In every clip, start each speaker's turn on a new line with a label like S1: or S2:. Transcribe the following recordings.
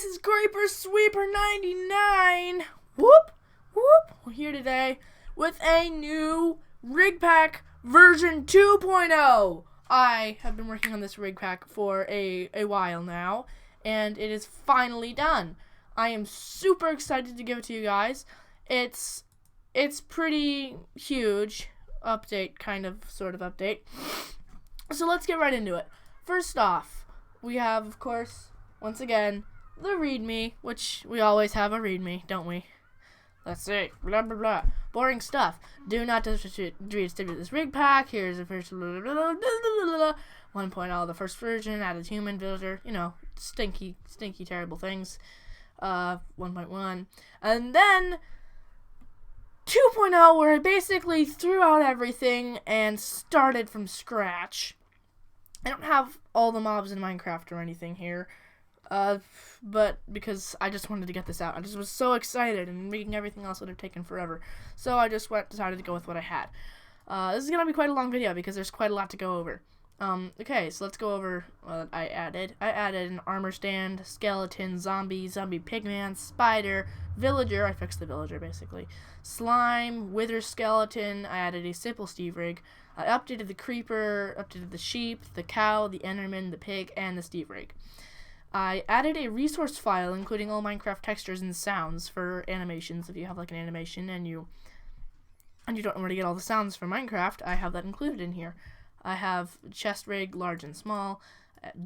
S1: this is Creeper Sweeper 99. Whoop, whoop. We're here today with a new rig pack version 2.0. I have been working on this rig pack for a while now, and it is finally done. I am super excited to give it to you guys. It's pretty huge. Update, sort of update. So let's get right into it. First off, we have, of course, once again, the README, which we always have a README, don't we? Let's see, blah, blah, blah. Boring stuff. Do not distribute this rig pack. Here's the first 1.0, the first version, added human, villager, stinky, terrible things. 1.1. And then 2.0, where I basically threw out everything and started from scratch. I don't have all the mobs in Minecraft or anything here, but because I just wanted to get this out. I just was so excited, and making everything else would have taken forever. So I just decided to go with what I had. This is going to be quite a long video because there's quite a lot to go over. Okay, so let's go over what I added. I added an armor stand, skeleton, zombie pigman, spider, villager. I fixed the villager, basically. Slime, wither skeleton. I added a simple Steve rig. I updated the creeper, updated the sheep, the cow, the enderman, the pig, and the Steve rig. I added a resource file including all Minecraft textures and sounds for animations. If you have like an animation and you don't know where to get all the sounds from Minecraft, I have that included in here. I have chest rig, large and small,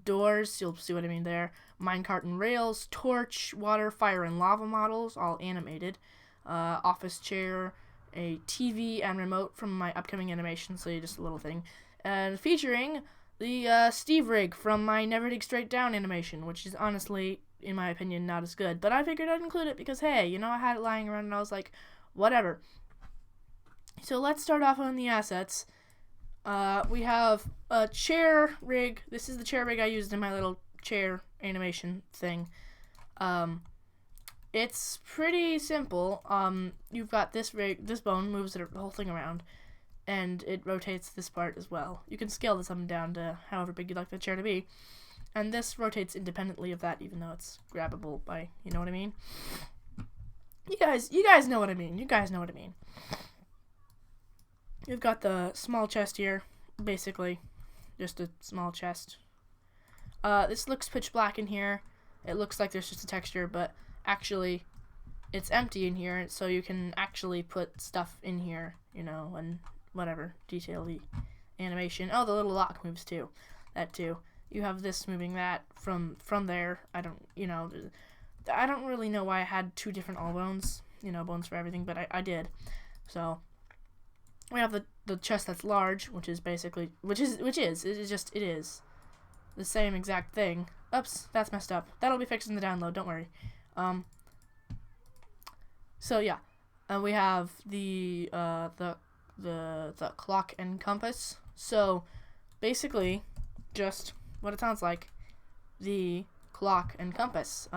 S1: doors, you'll see what I mean there, minecart and rails, torch, water, fire, and lava models, all animated, office chair, a TV and remote from my upcoming animation, so just a little thing, and featuring the Steve rig from my Never Dig Straight Down animation, which is honestly, in my opinion, not as good, but I figured I'd include it because, hey, I had it lying around and I was like, whatever. So let's start off on the assets. We have a chair rig. This is the chair rig I used in my little chair animation thing. It's pretty simple. You've got this rig. This bone moves the whole thing around, and it rotates this part as well. You can scale this up and down to however big you'd like the chair to be, and this rotates independently of that, even though it's grabbable by, you know what I mean? You guys know what I mean. You guys know what I mean. You've got the small chest here, basically, just a small chest. This looks pitch black in here. It looks like there's just a texture, but actually, it's empty in here, so you can actually put stuff in here, and whatever, detail the animation. Oh, the little lock moves too. That too. You have this moving that from there. I don't really know why I had two different all bones, bones for everything, but I did. So we have the chest that's large, which is basically it is the same exact thing. Oops, that's messed up. That'll be fixed in the download, don't worry. So yeah, we have the clock and compass. So basically, just what it sounds like, the clock and compass.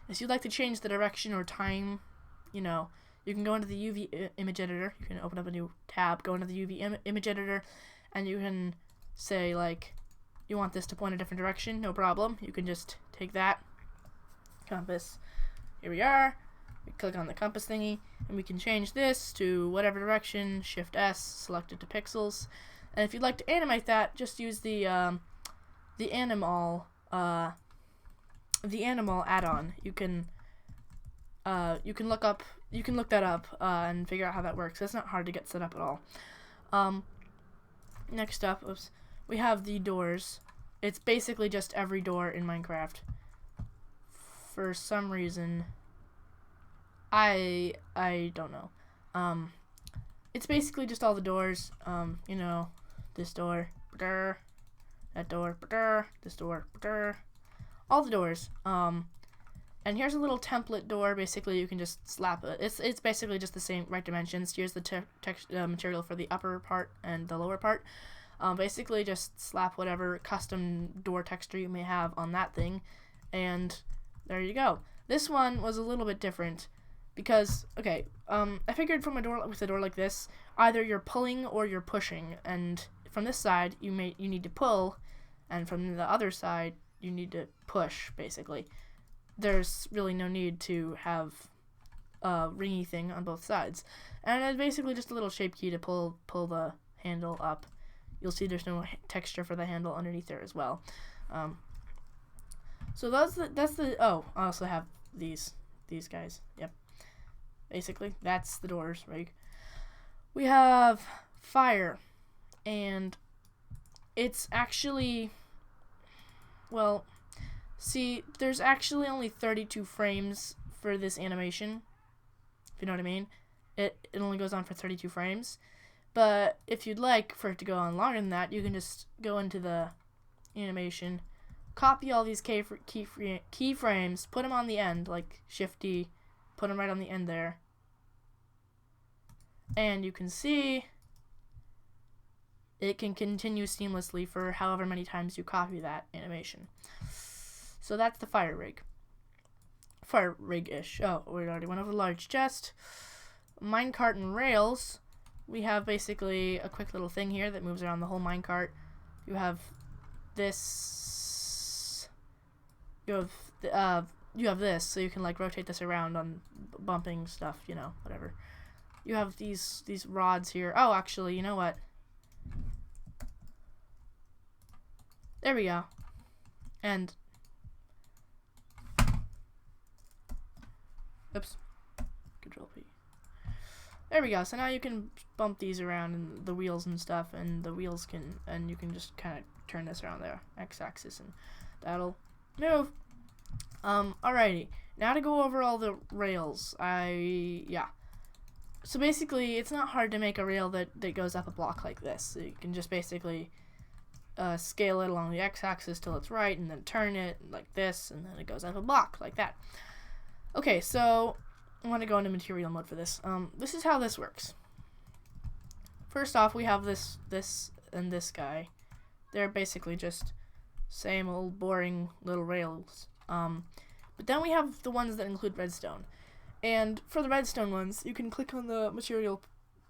S1: If you'd like to change the direction or time, you can go into the UV image editor. You can open up a new tab, go into the UV image editor, and you can say, like, you want this to point a different direction. No problem. You can just take that compass. Here we are. We click on the compass thingy, and we can change this to whatever direction. Shift S, select it to pixels. And if you'd like to animate that, just use the animal add-on. You can look that up and figure out how that works. It's not hard to get set up at all. Next up, we have the doors. It's basically just every door in Minecraft. For some reason, I don't know. It's basically just all the doors. This door, that door, this door, all the doors. And here's a little template door. Basically, you can just slap it. It's basically just the same right dimensions. Here's the material for the upper part and the lower part. Basically, just slap whatever custom door texture you may have on that thing, and there you go. This one was a little bit different because, okay, I figured with a door like this, either you're pulling or you're pushing, and from this side you need to pull, and from the other side you need to push, basically. there's really no need to have a ringy thing on both sides. And it's basically just a little shape key to pull the handle up. You'll see there's no texture for the handle underneath there as well. So that's the oh, I also have these guys. Yep. Basically, that's the doors rig. We have fire, and it's actually, well, see, there's actually only 32 frames for this animation, if you know what I mean. It only goes on for 32 frames, but if you'd like for it to go on longer than that, you can just go into the animation, copy all these keyframes, put them on the end, like Shift D, put them right on the end there, and you can see it can continue seamlessly for however many times you copy that animation. So that's the fire rig. Fire rig-ish. Oh, we already went over the large chest. Minecart and rails. We have basically a quick little thing here that moves around the whole minecart. You have this. You have this, so you can like rotate this around on bumping stuff, you know, whatever. You have these rods here. Oh, actually, you know what? There we go. And oops. Control P. There we go. So now you can bump these around and the wheels and stuff, and the wheels can, and you can just kind of turn this around there, x-axis, and that'll move. Alrighty. Now to go over all the rails. Yeah. So basically, it's not hard to make a rail that goes up a block like this. So you can just basically scale it along the x-axis till it's right, and then turn it like this, and then it goes up a block like that. Okay, so I want to go into material mode for this. This is how this works. First off, we have this, and this guy. They're basically just same old boring little rails. But then we have the ones that include redstone. And for the redstone ones, you can click on the material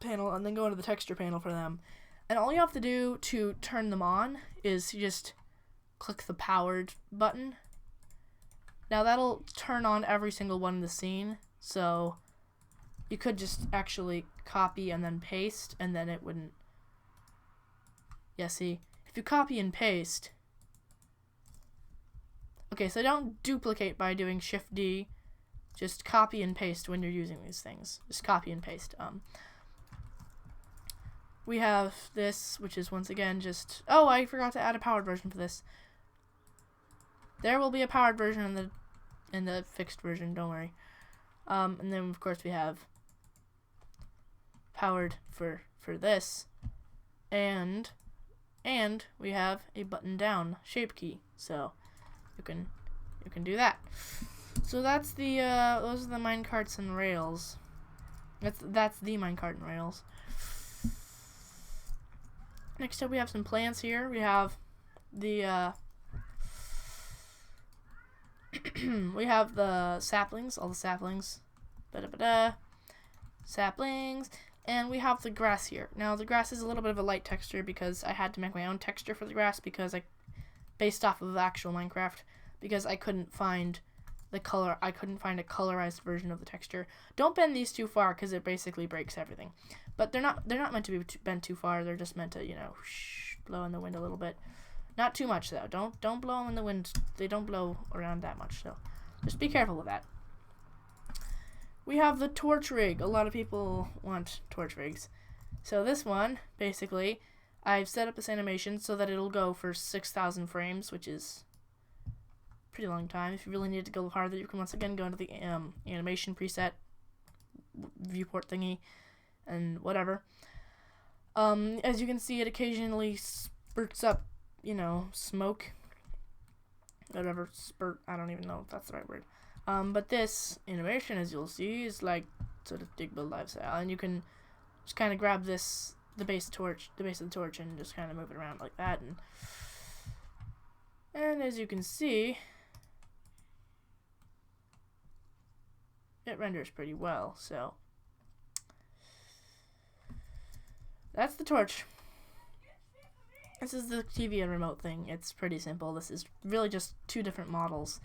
S1: panel and then go into the texture panel for them. And all you have to do to turn them on is you just click the powered button. Now that'll turn on every single one in the scene, so you could just actually copy and then paste, and then it wouldn't. Yeah, see, if you copy and paste. Okay, so don't duplicate by doing Shift D. Just copy and paste when you're using these things. Just copy and paste. We have this, which is once again just. Oh, I forgot to add a powered version for this. There will be a powered version in the fixed version. Don't worry. And then of course we have powered for this, and we have a button down shape key. So you can do that. So that's the those are the minecarts and rails. That's the minecart and rails. Next up, we have some plants here. We have the we have the saplings, all the saplings, saplings, and we have the grass here. Now the grass is a little bit of a light texture because I had to make my own texture for the grass because based off of actual Minecraft, because I couldn't find the color. I couldn't find a colorized version of the texture. Don't bend these too far because it basically breaks everything. But they're not meant to be bent too far. They're just meant to, you know, blow in the wind a little bit. Not too much though. Don't blow them in the wind. They don't blow around that much. So just be careful with that. We have the torch rig. A lot of people want torch rigs. So this one, basically, I've set up this animation so that it'll go for 6,000 frames, which is a pretty long time. If you really need to go harder, you can once again go into the animation preset viewport thingy and whatever. As you can see, it occasionally spurts up, you know, smoke. Whatever, spurt, I don't even know if that's the right word. But this animation, as you'll see, is like sort of dig build lifestyle, and you can just kind of grab the base of the torch, and just kind of move it around like that, and as you can see, it renders pretty well. So that's the torch. This is the TV and remote thing. It's pretty simple. This is really just two different models.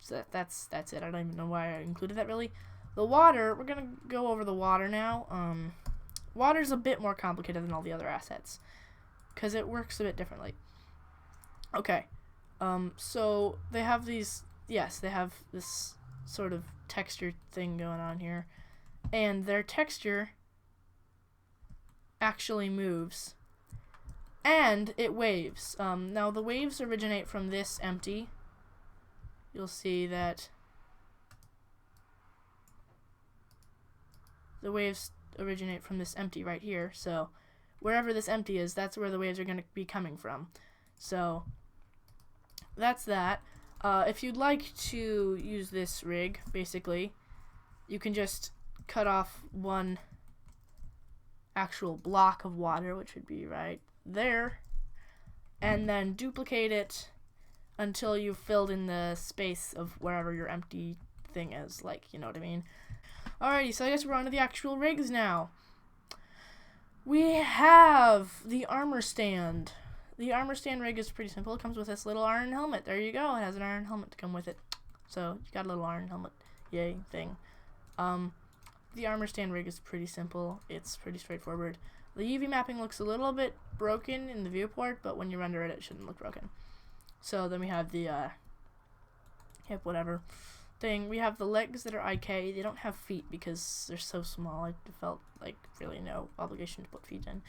S1: So that's it. I don't even know why I included that really. The water, we're gonna go over the water now. Water's a bit more complicated than all the other assets because it works a bit differently. Okay, so they have these. Yes, they have this sort of texture thing going on here, and their texture actually moves, and it waves. Now the waves originate from this empty. You'll see that the waves originate from this empty right here. So wherever this empty is, that's where the waves are going to be coming from. So that's that. If you'd like to use this rig, basically, you can just cut off one actual block of water, which would be right there, and then duplicate it until you've filled in the space of wherever your empty thing is, like, you know what I mean? Alrighty, so I guess we're on to the actual rigs now. We have the armor stand. The armor stand rig is pretty simple. It comes with this little iron helmet. There you go. It has an iron helmet to come with it. So you got a little iron helmet, yay thing. The armor stand rig is pretty simple. It's pretty straightforward. The UV mapping looks a little bit broken in the viewport, but when you render it, it shouldn't look broken. So then we have the hip whatever thing. We have the legs that are IK. They don't have feet because they're so small. I felt like really no obligation to put feet in.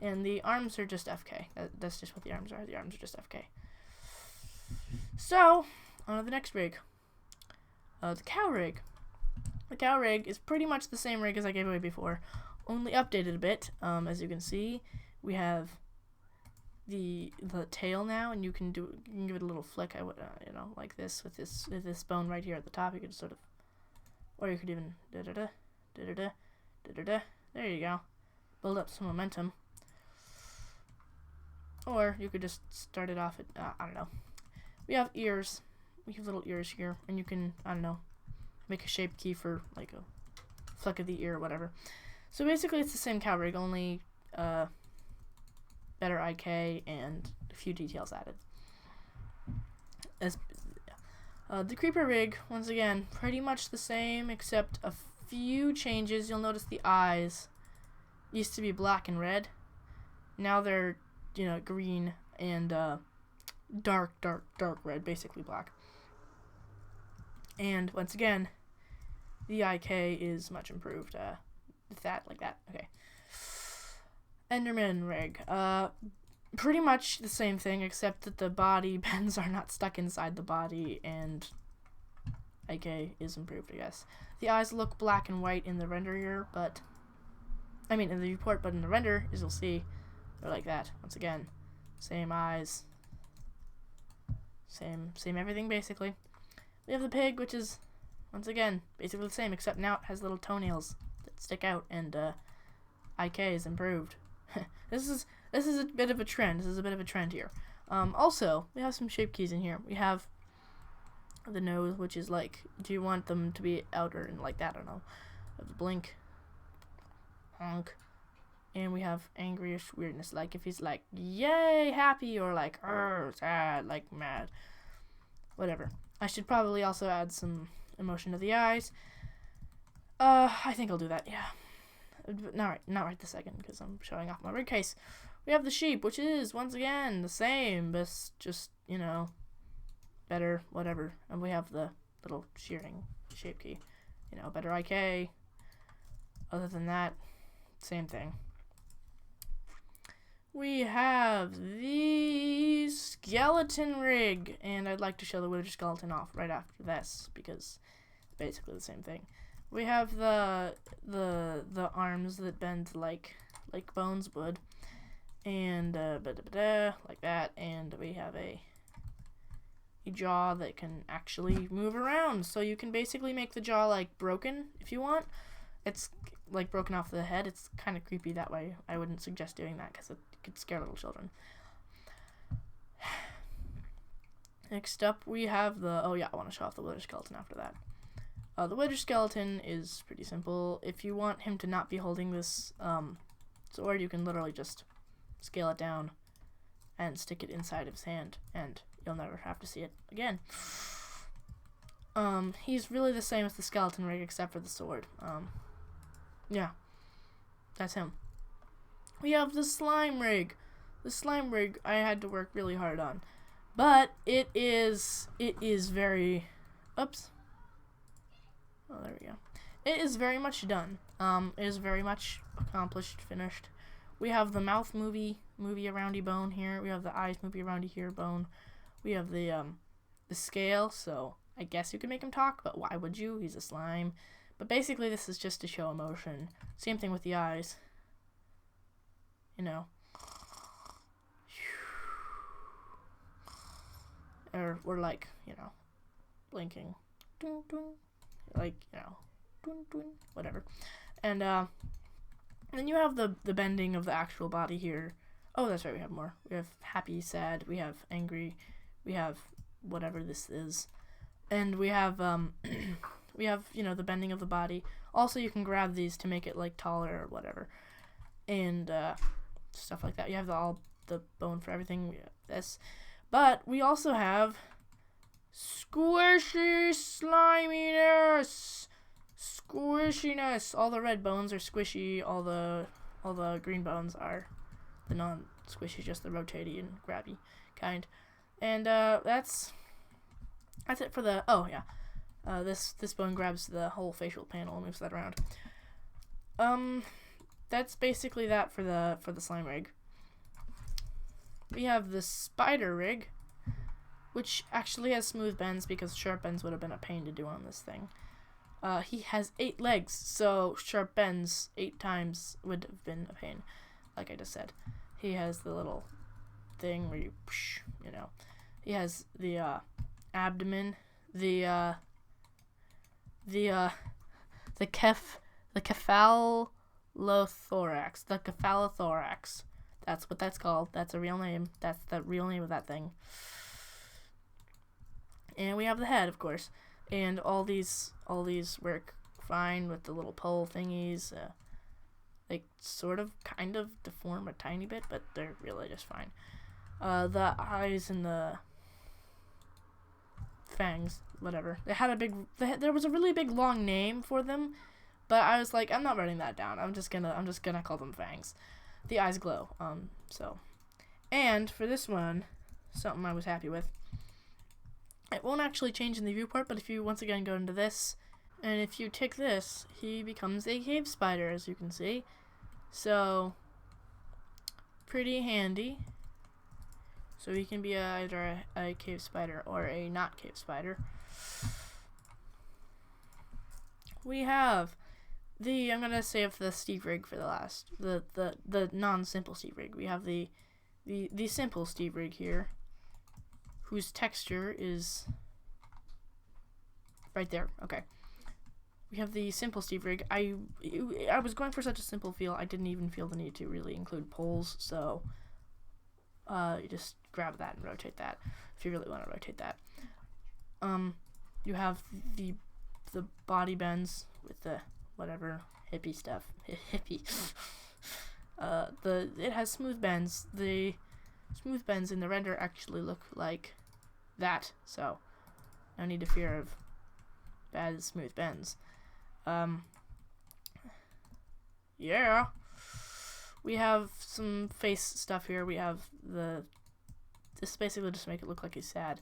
S1: And the arms are just FK. That's just what the arms are. The arms are just FK. So, on to the next rig. The cow rig. The cow rig is pretty much the same rig as I gave away before, only updated a bit. As you can see, we have the tail now, and you can give it a little flick. I would, you know, like this with this bone right here at the top. You could sort of, or you could even there you go, build up some momentum. Or you could just start it off at, I don't know. We have ears. We have little ears here, and you can, I don't know, make a shape key for like a flick of the ear or whatever. So basically it's the same cow rig, only better IK and a few details added. The creeper rig, once again, pretty much the same except a few changes. You'll notice the eyes used to be black and red. Now they're, you know, green and dark red, basically black. And once again, the IK is much improved. With that, like that. Okay. Enderman rig. Pretty much the same thing, except that the body bends are not stuck inside the body, and IK is improved, I guess. The eyes look black and white in the render here, but I mean in the viewport, but in the render, as you'll see, they're like that. Once again, same eyes, same everything basically. We have the pig, which is once again basically the same, except now it has little toenails that stick out, and IK is improved. This is a bit of a trend. This is a bit of a trend here. Also, we have some shape keys in here. We have the nose, which is like, do you want them to be outer and like that? I don't know. We have the blink, honk, and we have angryish weirdness, like if he's like yay happy or like sad, like mad, whatever. I should probably also add some emotion to the eyes. I think I'll do that. Yeah. Not right this second, because I'm showing off my rig case. We have the sheep, which is, once again, the same, but just, you know, better, whatever. And we have the little shearing shape key. You know, better IK. Other than that, same thing. We have the skeleton rig, and I'd like to show the wither skeleton off right after this, because it's basically the same thing. We have the arms that bend like bones would, and like that, and we have a jaw that can actually move around, so you can basically make the jaw like broken if you want. It's like broken off the head. It's kind of creepy that way. I wouldn't suggest doing that because it could scare little children. Next up we have the, oh yeah, I want to show off the wither skeleton after that. The wither skeleton is pretty simple. If you want him to not be holding this sword, you can literally just scale it down and stick it inside of his hand, and you'll never have to see it again. He's really the same as the skeleton rig except for the sword. Yeah, that's him. We have the slime rig. The slime rig I had to work really hard on, but it is very, oops. Oh, there we go. It is very much done. It is very much accomplished, finished. We have the mouth movie aroundy bone here. We have the eyes movie aroundy here bone. We have the scale, so I guess you could make him talk, but why would you? He's a slime. But basically this is just to show emotion. Same thing with the eyes. You know. Or we're like, you know, blinking. Dun, dun. Like, you know, dun, dun, whatever. And then you have the bending of the actual body here. Oh, that's right, we have more. We have happy, sad, we have angry, we have whatever this is. And we have we have, you know, the bending of the body. Also, you can grab these to make it like taller or whatever. And stuff like that. You have all the bone for everything. We have this. But we also have squishy sliminess. Squishiness. All the red bones are squishy. All the green bones are the non-squishy, just the rotaty and grabby kind. And that's it for the. Oh yeah, this bone grabs the whole facial panel and moves that around. That's basically that for the slime rig. We have the spider rig, which actually has smooth bends because sharp bends would have been a pain to do on this thing. He has 8 legs, so sharp bends 8 times would have been a pain, like I just said. He has the little thing where you know. He has the abdomen, the cephalothorax. That's what that's called. That's a real name. That's the real name of that thing. And we have the head, of course. And all these work fine with the little pole thingies. They sort of, kind of deform a tiny bit, but they're really just fine. The eyes and the fangs, whatever. They had there was a really big long name for them, but I was like, I'm not writing that down. I'm just gonna call them fangs. The eyes glow. And for this one, something I was happy with. It won't actually change in the viewport, but if you once again go into this, and if you tick this, he becomes a cave spider, as you can see. So, pretty handy. So he can be either a cave spider or a not cave spider. We have I'm gonna save the Steve rig for the last, the non-simple Steve rig. We have the simple Steve rig here, whose texture is right there. Okay. We have the simple Steve rig. I was going for such a simple feel, I didn't even feel the need to really include poles, so you just grab that and rotate that if you really want to rotate that. You have the body bends with the whatever hippie stuff. Hippie. It has smooth bends. The smooth bends in the render actually look like that, so no need to fear of bad smooth bends. Yeah. We have some face stuff here. We have this basically just make it look like he's sad.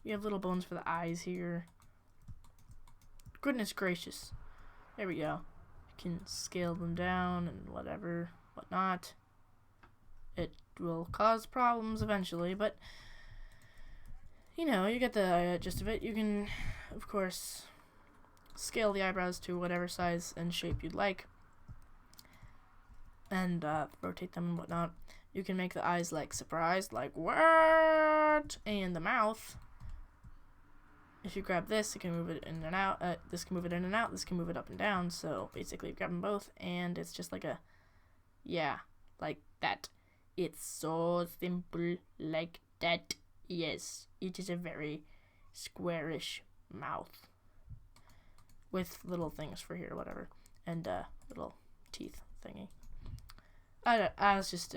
S1: We have little bones for the eyes here. Goodness gracious. There we go. You can scale them down and whatnot. It will cause problems eventually, but you know, you get the gist of it. You can, of course, scale the eyebrows to whatever size and shape you'd like, and rotate them and whatnot. You can make the eyes like surprised, like what, and the mouth. If you grab this, it can move it in and out. This can move it in and out. This can move it up and down. So basically, you grab them both, and it's just like like that. It's so simple, like that. Yes, it is a very squarish mouth with little things for here, whatever, and little teeth thingy. I was just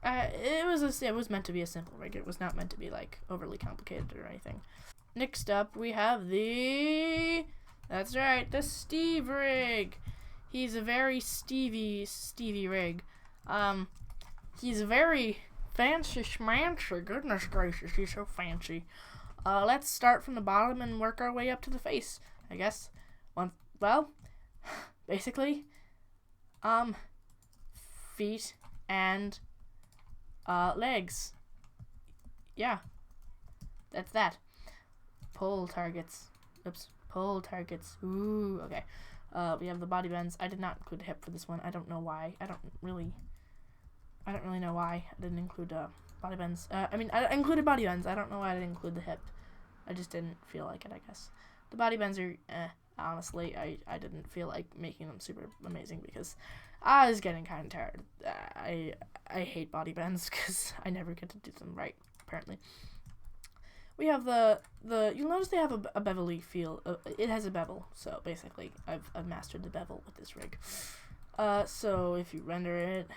S1: it was meant to be a simple rig. It was not meant to be like overly complicated or anything. next up we have that's right, the Steve rig. He's a very Stevie rig. He's very fancy schmancy. Goodness gracious, he's so fancy. Let's start from the bottom and work our way up to the face, I guess. Well, basically, feet and legs. Yeah, that's that. Pull targets. Oops, pull targets. Ooh, okay. We have the body bends. I did not include a hip for this one. I don't know why. I don't really know why I didn't include body bends. I mean, I included body bends. I don't know why I didn't include the hip. I just didn't feel like it, I guess. The body bends are, honestly, I didn't feel like making them super amazing because I was getting kind of tired. I hate body bends because I never get to do them right, apparently. We have you'll notice they have a bevelly feel. It has a bevel, so basically I've mastered the bevel with this rig. So if you render it,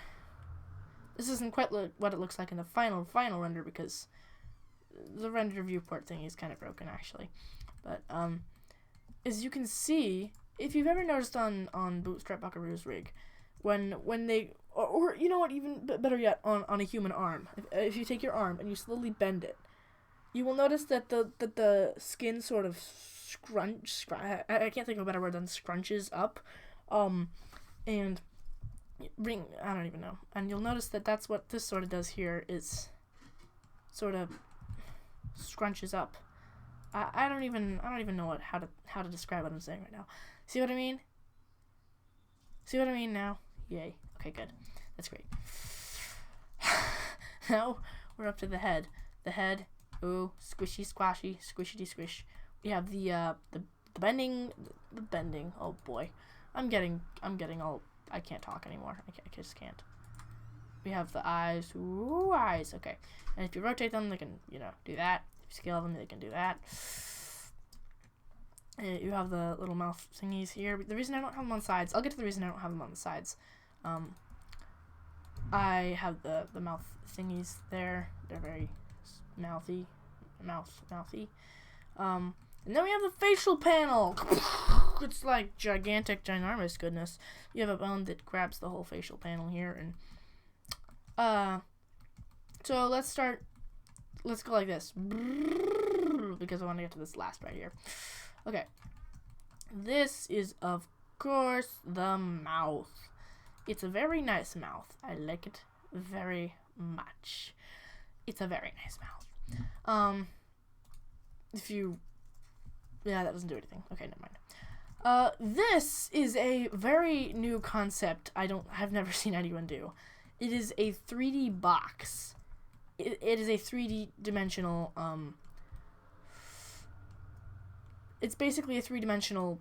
S1: this isn't quite what it looks like in the final render because the render viewport thing is kind of broken actually. But as you can see, if you've ever noticed on Bootstrap Buckaroo's rig, when they or you know what, even better yet, on a human arm, if you take your arm and you slowly bend it, you will notice that the skin sort of I can't think of a better word than scrunches up, and I don't even know. And you'll notice that that's what this sort of does here, is sort of scrunches up. I don't even know how to describe what I'm saying right now. See what I mean? See what I mean now? Yay. Okay, good. That's great. Now we're up to the head. The head. Ooh, squishy, squashy, squishity, squish. We have the bending. The bending. Oh boy, I'm getting all. I can't talk anymore. I just can't. We have the eyes. Ooh, eyes. Okay. And if you rotate them, they can, do that. If you scale them, they can do that. You have the little mouth thingies here. The reason I don't have them on the sides, I'll get to the reason I don't have them on the sides. I have the mouth thingies there. They're very mouthy. And then we have the facial panel. It's like gigantic, ginormous goodness. You have a bone that grabs the whole facial panel here, and so let's go like this, because I want to get to this last right here. Okay, this is of course the mouth. It's a very nice mouth. I like it very much. It's a very nice mouth. Yeah, that doesn't do anything. Okay, never mind. This is a very new concept. I've never seen anyone do. It is a 3D box. It is a 3D dimensional, it's basically a 3-dimensional,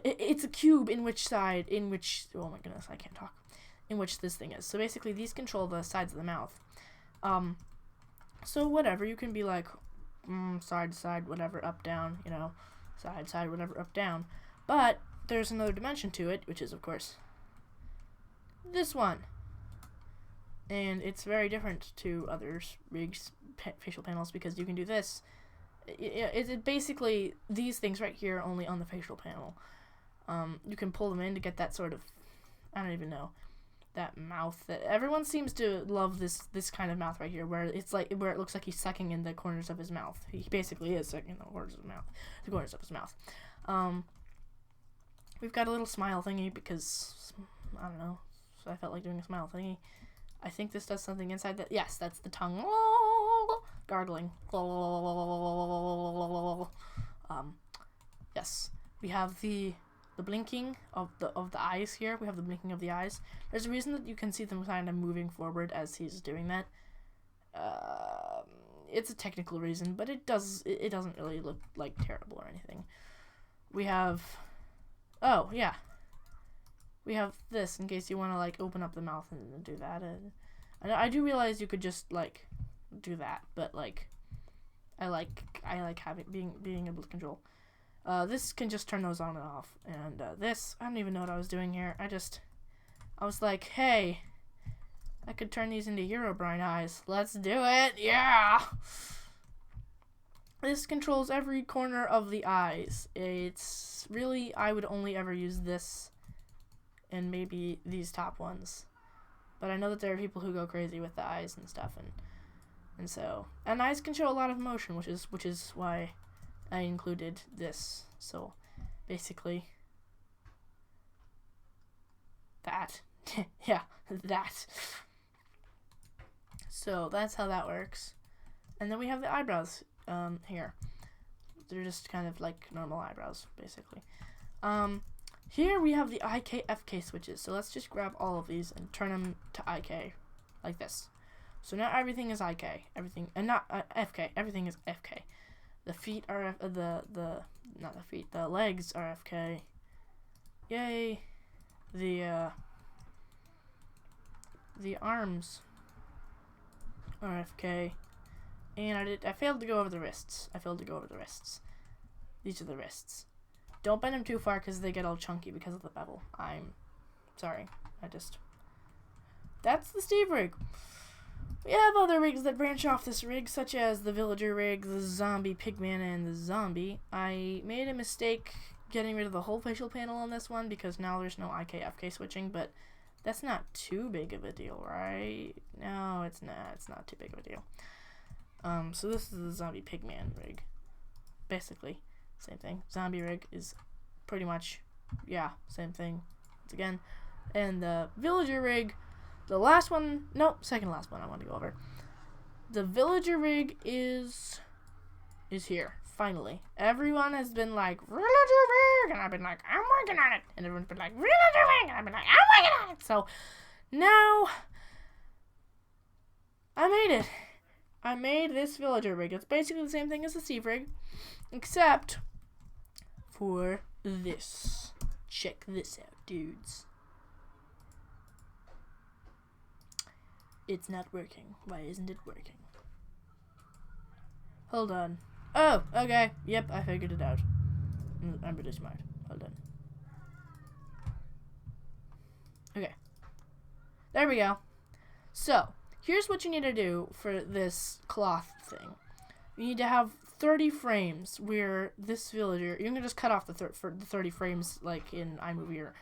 S1: it's a cube in which, oh my goodness, I can't talk, in which this thing is. So basically these control the sides of the mouth. So whatever, you can be like, side to side, whatever, up, down, side, whatever, up, down. But there's another dimension to it, which is, of course, this one. And it's very different to others rigs, facial panels, because you can do this. It basically, these things right here, only on the facial panel. You can pull them in to get that sort of, I don't even know, that mouth that everyone seems to love, this kind of mouth right here, where it looks like he's sucking in the corners of his mouth. He basically is sucking in the corners of his mouth. We've got a little smile thingy because I don't know, so I felt like doing a smile thingy. I think this does something inside that. Yes, that's the tongue gargling. Yes, we have the blinking of the eyes here. We have the blinking of the eyes. There's a reason that you can see them kind of moving forward as he's doing that. It's a technical reason, but it doesn't really look like terrible or anything. We have, oh yeah, we have this in case you want to like open up the mouth and do that. And I do realize you could just like do that, but like I like having being able to control. This can just turn those on and off, and this, I don't even know what I was doing here. I was like, hey, I could turn these into Herobrine eyes. Let's do it, yeah. this controls every corner of the eyes. It's really, I would only ever use this and maybe these top ones. But I know that there are people who go crazy with the eyes and stuff, and eyes can show a lot of emotion, which is why I included this. So basically that. Yeah, that. So that's how that works. And then we have the eyebrows here. They're just kind of like normal eyebrows, basically. Here we have the IK, FK switches. So let's just grab all of these and turn them to IK, like this. So now everything is IK. Everything, and not FK. Everything is FK. The feet are not the feet. The legs are FK. Yay. The arms are FK. And I failed to go over the wrists. These are the wrists. Don't bend them too far because they get all chunky because of the bevel. I'm sorry. That's the Steve rig. We have other rigs that branch off this rig, such as the villager rig, the zombie pigman, and the zombie. I made a mistake getting rid of the whole facial panel on this one because now there's no IK-FK switching, but that's not too big of a deal, right? No, it's not. It's not too big of a deal. So this is the zombie pigman rig. Basically, same thing. Zombie rig is pretty much, yeah, same thing. Once again. And the villager rig, the last one, no, second last one I want to go over. The villager rig is here, finally. Everyone has been like, villager rig, and I've been like, I'm working on it. And everyone's been like, villager rig, and I've been like, I'm working on it. So, now, I made it. I made this villager rig. It's basically the same thing as the Steve rig, except for this. Check this out, dudes. It's not working. Why isn't it working? Hold on. Oh, okay. Yep, I figured it out. I'm really smart. Hold on. Okay. There we go. So, here's what you need to do for this cloth thing. You need to have 30 frames where this villager, you can just cut off the 30 frames like in iMovie or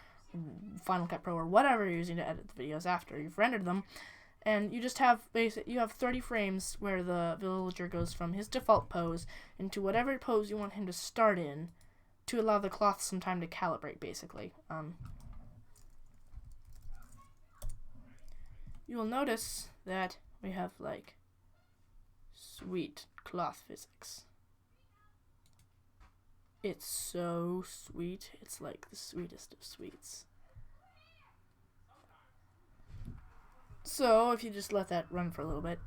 S1: Final Cut Pro or whatever you're using to edit the videos after you've rendered them. And you just have you have 30 frames where the villager goes from his default pose into whatever pose you want him to start in to allow the cloth some time to calibrate, basically. You will notice that we have, like, sweet cloth physics. It's so sweet. It's like the sweetest of sweets. So, if you just let that run for a little bit.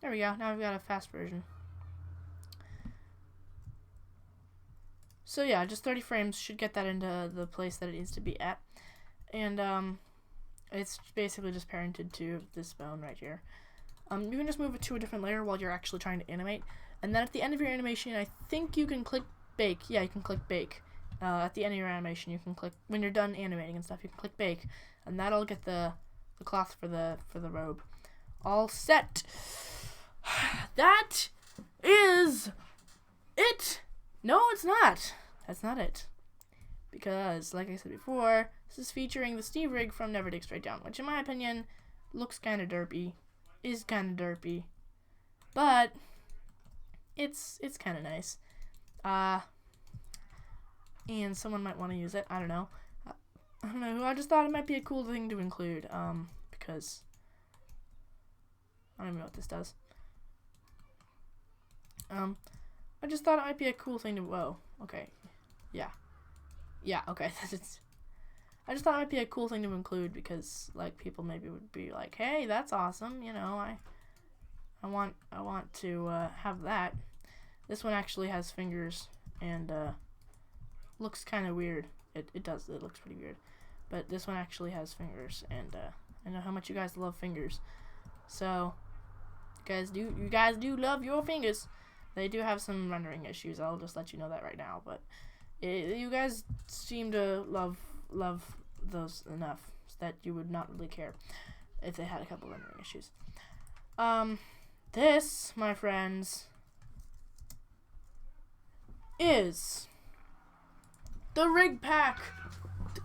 S1: There we go. Now we've got a fast version. So yeah, just 30 frames should get that into the place that it needs to be at. And it's basically just parented to this bone right here. You can just move it to a different layer while you're actually trying to animate. And then at the end of your animation, I think you can click bake. Yeah, you can click bake. At the end of your animation, you can click, when you're done animating and stuff, you can click bake. And that'll get the cloth for the robe all set. That is it. No, it's not. That's not it. Because, like I said before, this is featuring the Steve rig from Never Dig Straight Down, which in my opinion looks kind of derpy, is kind of derpy, but it's kind of nice. And someone might want to use it. I don't know. I just thought it might be a cool thing to include. Because I don't even know what this does. I just thought it might be a cool thing to. Whoa. Okay. Yeah, okay. I just thought it might be a cool thing to include because, like, people maybe would be like, hey, that's awesome, you know, I want to have that. This one actually has fingers and looks kind of weird. It does. It looks pretty weird. But this one actually has fingers, and I know how much you guys love fingers. So, you guys do love your fingers. They do have some rendering issues. I'll just let you know that right now. But you guys seem to love those enough that you would not really care if they had a couple rendering issues. This, my friends, is the rig pack.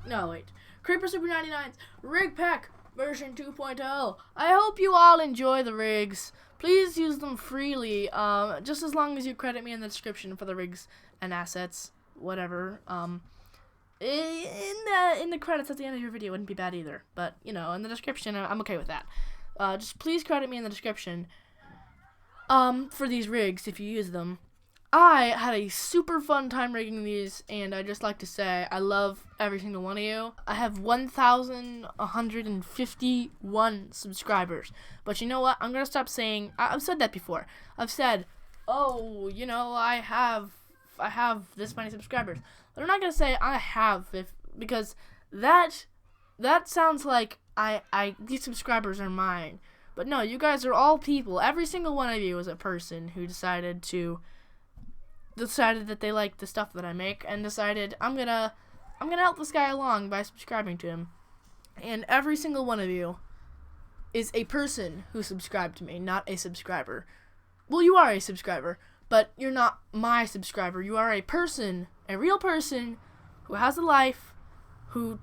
S1: No, wait. Creeper Super 99's rig pack version 2.0. I hope you all enjoy the rigs. Please use them freely, just as long as you credit me in the description for the rigs and assets, whatever. In the credits at the end of your video wouldn't be bad either, but, you know, in the description, I'm okay with that. Just please credit me in the description, for these rigs if you use them. I had a super fun time rigging these, and I'd just like to say I love every single one of you. I have 1,151 subscribers, but you know what? I'm gonna stop saying. I've said that before. I've said, oh, you know, I have this many subscribers. But I'm not gonna say I have, because that sounds like these subscribers are mine. But no, you guys are all people. Every single one of you is a person who decided that they like the stuff that I make, and decided I'm gonna help this guy along by subscribing to him. And every single one of you is a person who subscribed to me, not a subscriber. Well, you are a subscriber, but you're not my subscriber. You are a person, a real person, who has a life, who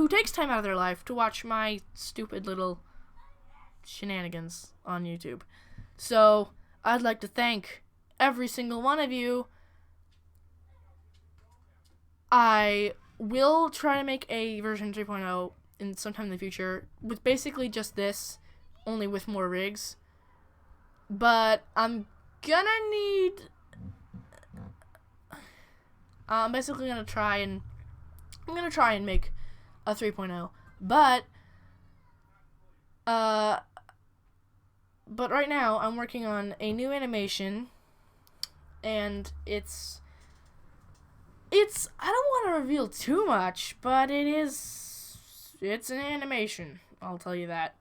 S1: takes time out of their life to watch my stupid little shenanigans on YouTube. So I'd like to thank every single one of you. I will try to make a version 3.0 in sometime in the future with basically just this, only with more rigs. But I'm basically gonna try and make a 3.0. But right now I'm working on a new animation, and it's I don't want to reveal too much, but it's an animation, I'll tell you that.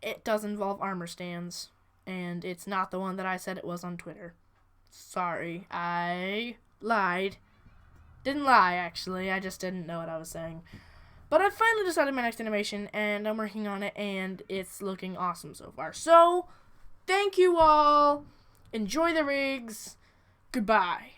S1: It does involve armor stands, and it's not the one that I said it was on Twitter. Sorry, I lied. Didn't lie, actually, I just didn't know what I was saying. But I finally decided my next animation, and I'm working on it, and it's looking awesome so far. So, thank you all. Enjoy the rigs. Goodbye.